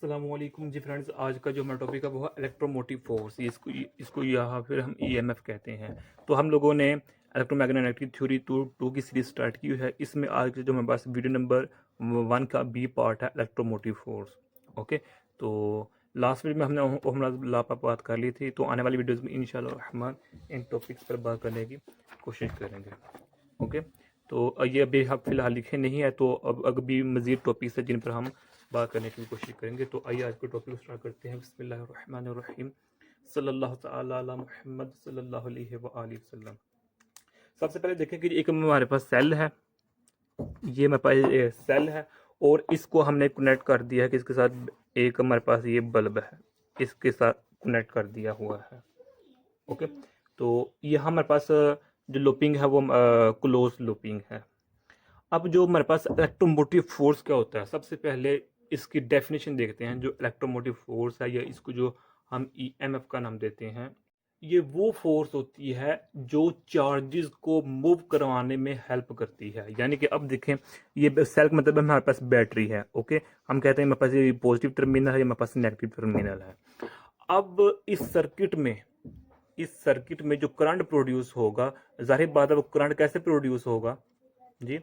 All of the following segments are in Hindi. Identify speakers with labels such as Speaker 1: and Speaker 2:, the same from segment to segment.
Speaker 1: अस्सलामुअलैकुम जी फ्रेंड्स। आज का जो हमारा टॉपिक है वो है इलेक्ट्रोमोटिव फोर्स। इसको इसको यहाँ फिर हम ईएमएफ कहते हैं। तो हम लोगों ने इलेक्ट्रोमैग्नेटिक थ्योरी टू की सीरीज स्टार्ट की है। इसमें आज जो हमारे पास वीडियो नंबर 1 का बी पार्ट है इलेक्ट्रोमोटिव फोर्स। ओके, तो लास्ट वीडियो में हमने ओहम लॉ पर बात कर ली थी। तो आने वाली वीडियोज़ में इंशाल्लाह रहमान इन टॉपिक्स पर बात करने की कोशिश करेंगे। ओके, तो ये अभी हम फिलहाल लिखे नहीं है, तो अब अभी मज़ीद टॉपिक्स है जिन पर हम बात करने की कोशिश करेंगे। तो आइए आज के टॉपिक स्टार्ट करते हैं। बिस्मिल्लाहिर्रहमानिर्रहीम, सल्लल्लाहु तआला अला मुहम्मद सल्लल्लाहु अलैहि व आलिहि वसल्लम। सबसे पहले देखें कि एक हमारे पास सेल है, ये हमारे पास सेल है और इसको हमने कनेक्ट कर दिया है कि इसके साथ एक हमारे पास ये बल्ब है, इसके साथ कनेक्ट कर दिया हुआ है। ओके, तो यहाँ हमारे पास जो लूपिंग है वो क्लोज लूपिंग है। अब जो हमारे पास इलेक्ट्रोमोटिव फोर्स क्या होता है, सबसे पहले इसकी डेफिनेशन देखते हैं। जो इलेक्ट्रोमोटिव फोर्स है या इसको जो हम ईएमएफ का नाम देते हैं, ये वो फोर्स होती है जो चार्जेस को मूव करवाने में हेल्प करती है। यानी कि अब देखें, ये सेल का मतलब हमारे पास बैटरी है। ओके, हम कहते हैं हमारे पास ये पॉजिटिव टर्मिनल है, हमारे पास नेगेटिव टर्मिनल है। अब इस सर्किट में जो करंट प्रोड्यूस होगा, जाहिर बात है वो करंट कैसे प्रोड्यूस होगा जी,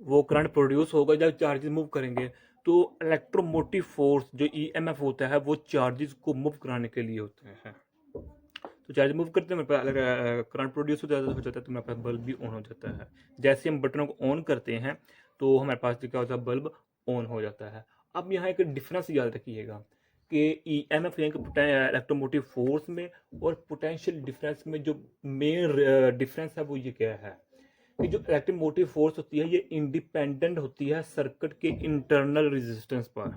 Speaker 1: वो करंट प्रोड्यूस होगा जब चार्जेस मूव करेंगे। तो इलेक्ट्रोमोटिव फोर्स जो ईएमएफ होता है वो चार्जेस को मूव कराने के लिए होते हैं। तो चार्ज मूव करते हैं, करंट प्रोड्यूस हो जाता है तो मेरे पास बल्ब भी ऑन हो जाता है। जैसे हम बटनों को ऑन करते हैं तो हमारे पास क्या होता है, बल्ब ऑन हो जाता है। अब यहाँ एक डिफरेंस याद रखिएगा कि ईएमएफ इलेक्ट्रोमोटिव फोर्स में और पोटेंशियल डिफरेंस में जो मेन डिफरेंस है वो ये क्या है कि जो इलेक्ट्रोमोटिव फोर्स होती है ये इंडिपेंडेंट होती है सर्किट के इंटरनल रेजिस्टेंस पर।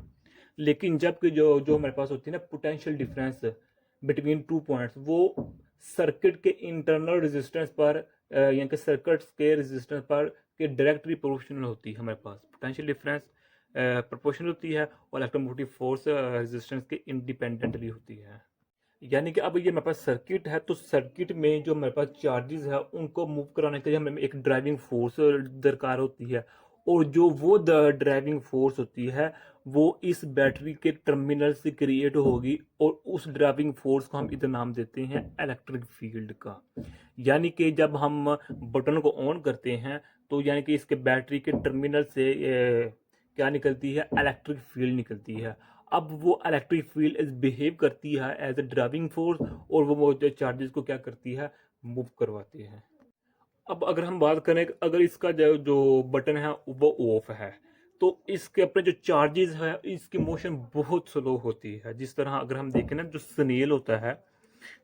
Speaker 1: लेकिन जबकि जो जो हमारे पास होती है ना potential difference between two points, वो सर्किट के इंटरनल रेजिस्टेंस पर यानी कि सर्किट्स के रेजिस्टेंस पर के डायरेक्टली प्रोपोर्शनल होती है। हमारे पास पोटेंशियल डिफरेंस प्रोपोर्शनल होती है और इलेक्ट्रोमोटिव फोर्स रेजिस्टेंस के इंडिपेंडेंटली होती है। यानी कि अब ये मेरे पास सर्किट है, तो सर्किट में जो मेरे पास चार्जेस है उनको मूव कराने के लिए हमें एक ड्राइविंग फोर्स दरकार होती है। और जो वो ड्राइविंग फोर्स होती है वो इस बैटरी के टर्मिनल से क्रिएट होगी और उस ड्राइविंग फोर्स को हम इधर नाम देते हैं इलेक्ट्रिक फील्ड का। यानी कि जब हम बटन को ऑन करते हैं तो यानी कि इसके बैटरी के टर्मिनल से क्या निकलती है, इलेक्ट्रिक फील्ड निकलती है। अब वो इलेक्ट्रिक फील्ड बिहेव करती है एज ए ड्राइविंग फोर्स और वो चार्जेस को क्या करती है, मूव करवाती है। अब अगर हम बात करें, अगर इसका जो बटन है वो ऑफ है तो इसके अपने जो चार्जेस है इसकी मोशन बहुत स्लो होती है। जिस तरह अगर हम देखें ना, जो स्नेल होता है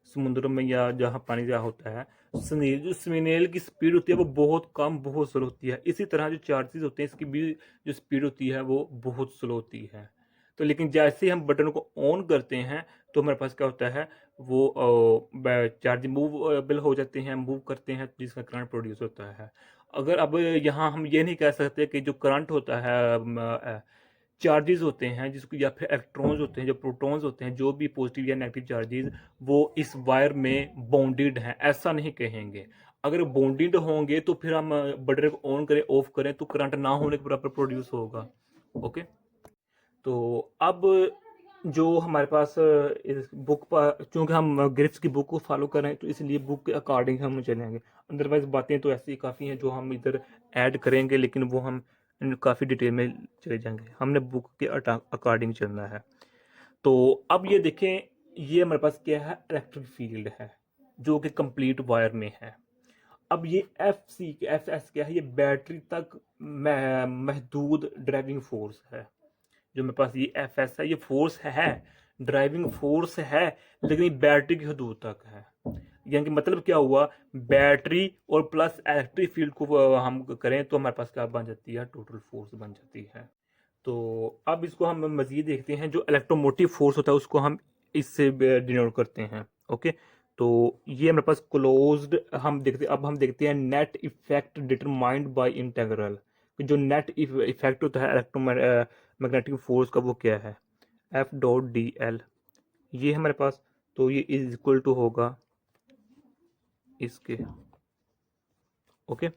Speaker 1: समुद्र में या जहाँ पानी जहाँ होता है, स्नेल जो स्नेल की स्पीड होती है वो बहुत कम बहुत स्लो होती है। इसी तरह जो चार्जेस होते हैं इसकी भी जो स्पीड होती है वो बहुत स्लो होती है। तो लेकिन जैसे ही हम बटन को ऑन करते हैं तो हमारे पास क्या होता है, वो चार्ज मूवेबल हो जाते हैं, मूव करते हैं, जिसका करंट प्रोड्यूस होता है। अगर अब यहाँ हम ये नहीं कह सकते कि जो करंट होता है, चार्जेस होते हैं जिसको या फिर इलेक्ट्रॉन्स होते हैं, जो प्रोटॉन्स होते हैं, जो भी पॉजिटिव या नेगेटिव चार्जेस, वो इस वायर में बॉन्डेड हैं, ऐसा नहीं कहेंगे। अगर बॉन्डेड होंगे तो फिर हम बटन को ऑन करें ऑफ करें तो करंट ना होने के बराबर प्रोड्यूस होगा। ओके, तो अब जो हमारे पास इस बुक पर, चूंकि हम ग्रिप्स की बुक को फॉलो कर रहे हैं तो इसलिए बुक के अकॉर्डिंग हम चलेंगे। अदरवाइज बातें तो ऐसी काफ़ी हैं जो हम इधर ऐड करेंगे, लेकिन वो हम काफ़ी डिटेल में चले जाएंगे। हमने बुक के अकॉर्डिंग चलना है। तो अब ये देखें, ये हमारे पास क्या है, इलेक्ट्रिक फील्ड है जो कि कंप्लीट वायर में है। अब ये एफ एस क्या है, ये बैटरी तक महदूद ड्राइविंग फोर्स है। जो मेरे पास ये एफ एस है, ये फोर्स है, ड्राइविंग फोर्स है, लेकिन ये बैटरी की हदूद तक है। यानी कि मतलब क्या हुआ, बैटरी और प्लस इलेक्ट्रिक फील्ड को हम करें तो हमारे पास क्या बन जाती है, टोटल फोर्स बन जाती है। तो अब इसको हम मजीद देखते हैं। जो इलेक्ट्रोमोटिव फोर्स होता है उसको हम इससे डिनोट करते हैं। ओके, तो ये हमारे पास क्लोज्ड हम देखते, अब हम देखते हैं net effect determined by integral. जो नेट इफेक्ट होता है इलेक्ट्रोमैग्नेटिक फोर्स का वो क्या है, एफ डॉट डी एल, ये हमारे पास। तो ये इज इक्वल टू होगा इसके। ओके,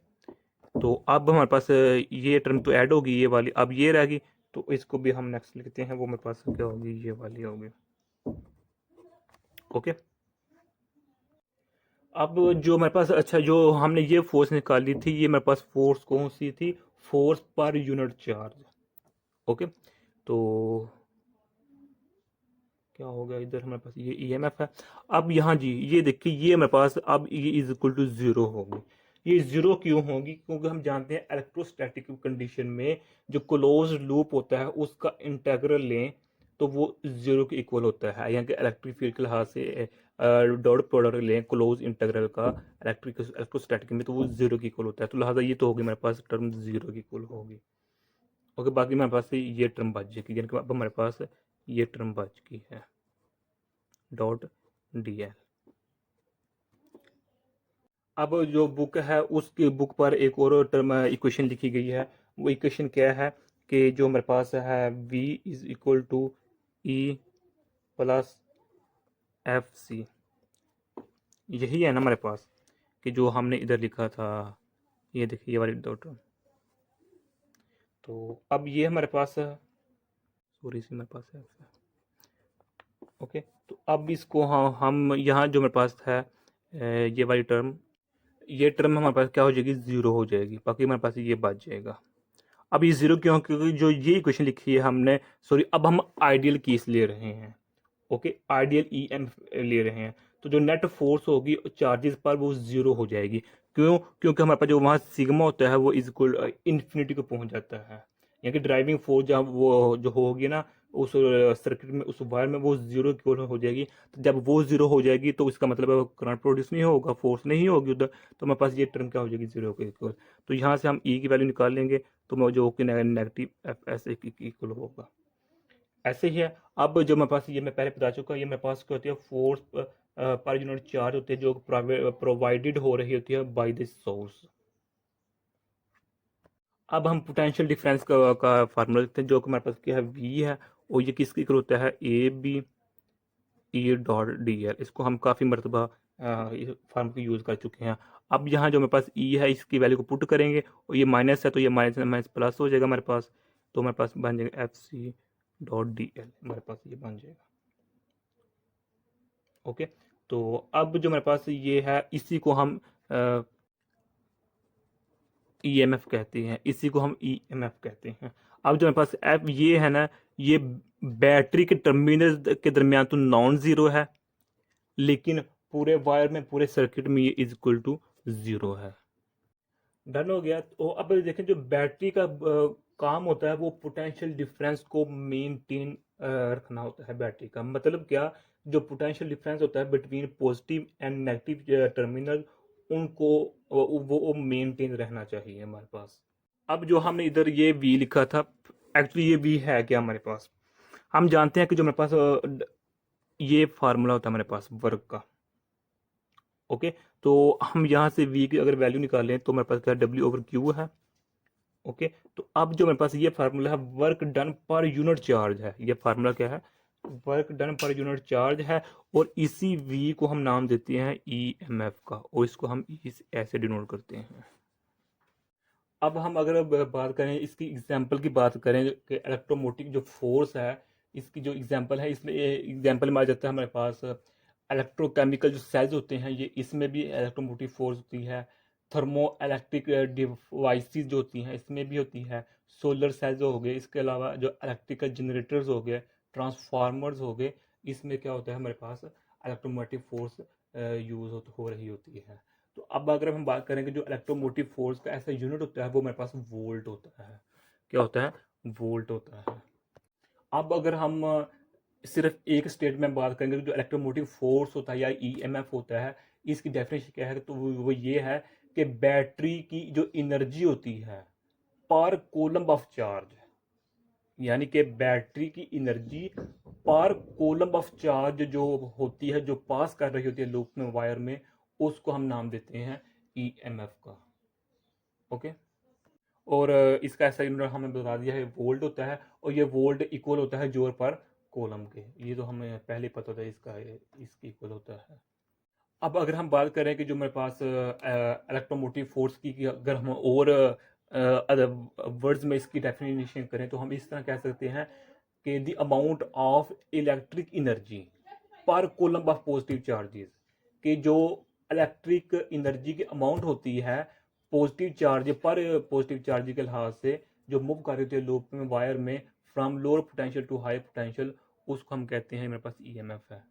Speaker 1: तो अब हमारे पास ये टर्म तो ऐड होगी ये वाली, अब ये रहेगी तो इसको भी हम नेक्स्ट लिखते हैं, वो मेरे पास क्या होगी, ये वाली होगी। ओके, अब जो मेरे पास, अच्छा जो हमने ये फोर्स निकाली थी, ये मेरे पास फोर्स कौन सी थी, force per unit charge. Okay, तो क्या हो गया इधर, हमारे पास ये ईएमएफ है। अब यहाँ जी ये देखिए, ये मेरे पास अब ये इज इक्वल टू जीरो होगी। ये जीरो क्यों होगी, क्योंकि हम जानते हैं इलेक्ट्रोस्टैटिक कंडीशन में जो क्लोज लूप होता है उसका इंटेग्रल लें तो वो जीरो के इक्वल होता है, यानी कि इलेक्ट्रिक फील्ड के लिहाज से डॉट प्रोडक्ट लें क्लोज इंटेग्रल का इलेक्ट्रोस्टैटिक में, तो वो जीरो के इक्वल होता है। तो लिहाजा ये तो होगी मेरे पास टर्म जीरो के इक्वल होगी। ओके, बाकी मेरे पास ये टर्म बच जाएगी, यानी कि अब हमारे पास ये टर्म बच गई है डॉट डी एल। अब जो बुक है उसकी बुक पर एक और टर्म इक्वेशन लिखी गई है। वो इक्वेशन क्या है कि जो मेरे पास है v is equal to E plus F C, यही है ना हमारे पास कि जो हमने इधर लिखा था, ये देखिए ये वाली दो टर्म। तो अब ये हमारे पास है, सॉरी सी मेरे पास है। ओके, तो अब इसको हम यहाँ जो मेरे पास है ये वाली टर्म, ये टर्म हमारे पास क्या हो जाएगी, जीरो हो जाएगी, बाकी हमारे पास ये बच जाएगा। अब ये जीरो क्यों, क्योंकि जो ये इक्वेशन लिखी है हमने, सॉरी अब हम आइडियल केस ले रहे हैं। ओके, आइडियल ई एम ले रहे हैं, तो जो नेट फोर्स होगी चार्जेस पर वो जीरो हो जाएगी। क्यों, क्योंकि हमारे पास जो वहाँ सिग्मा होता है वो इज इक्वल इन्फिनिटी को पहुंच जाता है, यानी कि ड्राइविंग फोर्स जब वो जो होगी ना उस सर्किट में, उस वायर में, वो जीरो इक्वल हो जाएगी। तो जब वो जीरो हो जाएगी तो इसका मतलब है करंट प्रोड्यूस नहीं होगा, फोर्स नहीं होगी उधर, तो हमारे पास ये टर्म क्या हो जाएगी, जीरो के इक्वल। तो यहाँ से हम ई की वैल्यू निकाल लेंगे, तो जो कि नेगेटिव एफ एस इक्वल होगा। ऐसे ही है। अब जो मेरे पास, ये मैं पहले बता चुका, ये मेरे पास क्या होती है, फोर्स पर यूनिट चार्ज होती है जो प्रोवाइडेड हो रही होती है बाय द सोर्स। अब हम पोटेंशियल डिफरेंस का फार्मूला लिखते हैं, जो कि हमारे पास क्या है, वी है, और ये किसकी इक्वल होता है, A B E dot D L. इसको हम काफ़ी मरतबा फार्म को यूज़ कर चुके हैं। अब यहाँ जो मेरे पास ई है इसकी वैल्यू को पुट करेंगे, और ये माइनस है तो ये माइनस माइनस प्लस हो जाएगा हमारे पास, तो हमारे पास बन जाएगा F C dot D L, हमारे पास ये बन जाएगा। ओके, तो अब जो मेरे पास ये है इसी को हम ईएमएफ कहते हैं, इसी को हम ईएमएफ कहते हैं। अब जो मेरे पास एफ ये है ना, ये बैटरी के टर्मिनल के दरमियान तो नॉन ज़ीरो है, लेकिन पूरे वायर में, पूरे सर्किट में ये इज इक्वल टू ज़ीरो है। डन हो गया। तो अब देखें, जो बैटरी का काम होता है वो पोटेंशियल डिफरेंस को मेंटेन रखना होता है। बैटरी का मतलब क्या, जो पोटेंशियल डिफरेंस होता है between positive and negative terminal, उनको वो मेंटेन रहना चाहिए हमारे पास। अब जो हमने इधर ये वी लिखा था, एक्चुअली ये वी है क्या हमारे पास, हम जानते हैं कि जो मेरे पास ये फार्मूला होता है हमारे पास वर्क का। ओके, तो हम यहाँ से वी की अगर वैल्यू निकालें तो मेरे पास क्या, डब्ल्यू ओवर क्यू है। ओके, तो अब जो मेरे पास ये फार्मूला है, work done per unit charge है, ये फार्मूला क्या है, work done per unit charge है, और इसी वी को हम नाम देते हैं ई एम एफ का, और इसको हम इस ऐसे डिनोट करते हैं। अब हम अगर बात करें, इसकी एग्जाम्पल की बात करें कि इलेक्ट्रोमोटिव जो फोर्स है, इसकी जो एग्जाम्पल है, इसमें एग्जाम्पल में आ जाता है हमारे पास इलेक्ट्रोकेमिकल जो सेल्स होते हैं, ये इसमें भी इलेक्ट्रोमोटिव फोर्स होती है। थर्मो इलेक्ट्रिक डिवाइसेस जो होती हैं इसमें भी होती है। सोलर सेल्स हो गए, इसके अलावा जो इलेक्ट्रिकल जनरेटर्स हो गए, ट्रांसफार्मर्स हो गए, इसमें क्या होता है हमारे पास इलेक्ट्रोमोटिव फोर्स यूज हो रही होती है। तो अब अगर हम बात करेंगे, जो इलेक्ट्रोमोटिव फोर्स का ऐसा यूनिट होता है वो मेरे पास वोल्ट होता है। क्या होता है, वोल्ट होता है। अब अगर हम सिर्फ एक स्टेट में बात करेंगे, तो जो इलेक्ट्रोमोटिव फोर्स होता है या ईएमएफ होता है, इसकी डेफिनेशन क्या है, तो वो ये है कि बैटरी की जो एनर्जी होती है पर कोलम ऑफ चार्ज, यानी कि बैटरी की एनर्जी पर कोलम ऑफ चार्ज जो होती है, जो पास कर रही होती है लूप में, वायर में, उसको हम नाम देते हैं ईएमएफ का। ओके, और इसका ऐसा यूनिट हमें बता दिया है, वोल्ट होता है, और ये वोल्ट इक्वल होता है जोर पर कोलम के, ये तो हमें पहले पता था इसका, इसकी इक्वल होता है। अब अगर हम बात करें कि जो मेरे पास इलेक्ट्रोमोटिव फोर्स की अगर हम और वर्ड्स में इसकी डेफिनेशन करें तो हम इस तरह कह सकते हैं कि the amount of electric energy पर कोलम ऑफ पॉजिटिव चार्जेस, कि जो इलेक्ट्रिक एनर्जी की अमाउंट होती है पॉजिटिव चार्ज पर पॉजिटिव चार्ज के लिहाज से जो मूव कर रहे होते हैं लूप में वायर में from lower potential to high potential, उसको हम कहते हैं मेरे पास ईएमएफ है।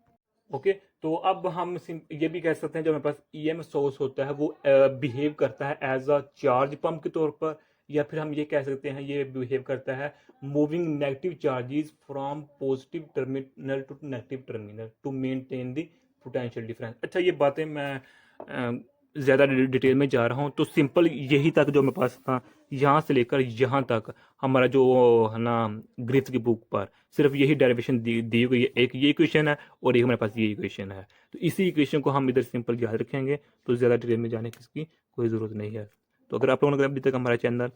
Speaker 1: ओके, तो अब हम ये भी कह सकते हैं जो मेरे पास ईएमएफ सोर्स होता है वो बिहेव करता है एज अ चार्ज पंप के तौर पर, या फिर हम ये कह सकते हैं ये बिहेव करता है moving negative charges from positive terminal to negative terminal to maintain the potential difference. अच्छा, ये बातें मैं ज़्यादा डिटेल में जा रहा हूँ, तो सिंपल यही तक जो मेरे पास था, यहाँ से लेकर यहाँ तक हमारा जो है ना ग्रिफ्स की बुक पर सिर्फ यही डेरिवेशन दी हुई है। एक ये इक्वेशन है और एक हमारे पास ये इक्वेशन है, तो इसी इक्वेशन को हम इधर सिंपल याद रखेंगे, तो ज़्यादा डिटेल में जाने की इसकी कोई ज़रूरत नहीं है। तो अगर आप लोगों ने अभी तक हमारा चैनल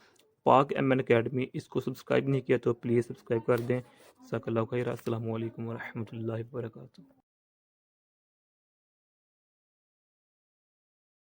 Speaker 1: पाक एमएन अकेडमी इसको सब्सक्राइब नहीं किया तो प्लीज़ सब्सक्राइब कर दें। जज़ाकल्लाहु खैर। अस्सलामु अलैकुम व रहमतुल्लाहि व बरकातुहू।